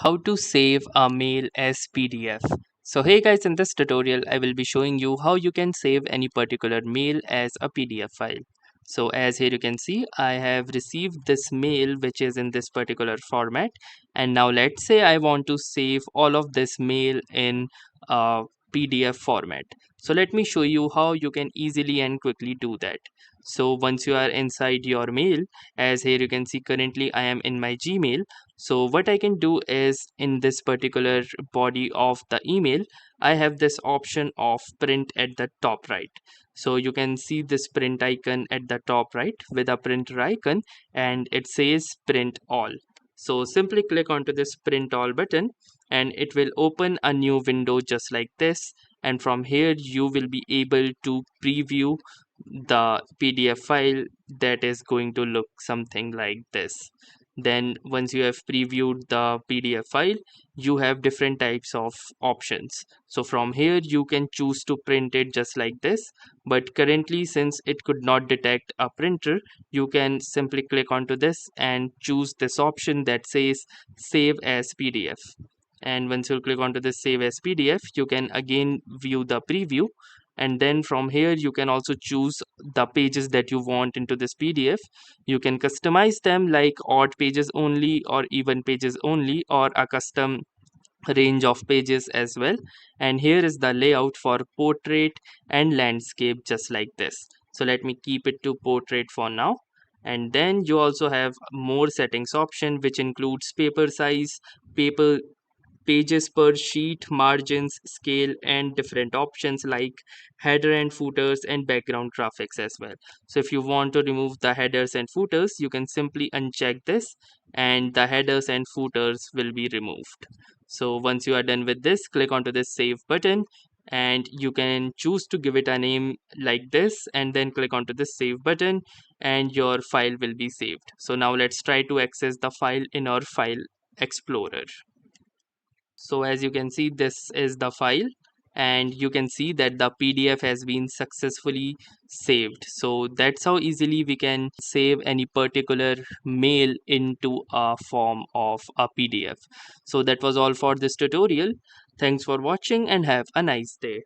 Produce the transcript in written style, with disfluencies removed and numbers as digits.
How to save a mail as PDF. So hey guys, in this tutorial I will be showing you how you can save any particular mail as a PDF file. So as here you can see, I have received this mail which is in this particular format, and now let's say I want to save all of this mail in a PDF format. So let me show you how you can easily and quickly do that. So once you are inside your mail, as here you can see, currently I am in my Gmail. So what I can do is, in this particular body of the email, I have this option of print at the top right. So you can see this print icon at the top right with a printer icon, and it says print all. So simply click onto this print all button and it will open a new window just like this, and from here you will be able to preview the PDF file that is going to look something like this. Then once you have previewed the PDF file, you have different types of options. So from here you can choose to print it just like this, but currently since it could not detect a printer, you can simply click onto this and choose this option that says save as PDF. And once you click onto this save as PDF, you can again view the preview, and then from here you can also choose the pages that you want into this PDF. You can customize them like odd pages only or even pages only, or a custom range of pages as well. And here is the layout for portrait and landscape just like this. So let me keep it to portrait for now. And then you also have more settings option which includes paper size, paper pages per sheet, margins, scale, and different options like header and footers and background graphics as well. So if you want to remove the headers and footers, you can simply uncheck this and the headers and footers will be removed. So once you are done with this, click onto this save button and you can choose to give it a name like this, and then click onto this save button and your file will be saved. So now let's try to access the file in our file explorer. So as you can see, this is the file, and you can see that the PDF has been successfully saved. So that's how easily we can save any particular mail into a form of a PDF. So that was all for this tutorial. Thanks for watching and have a nice day.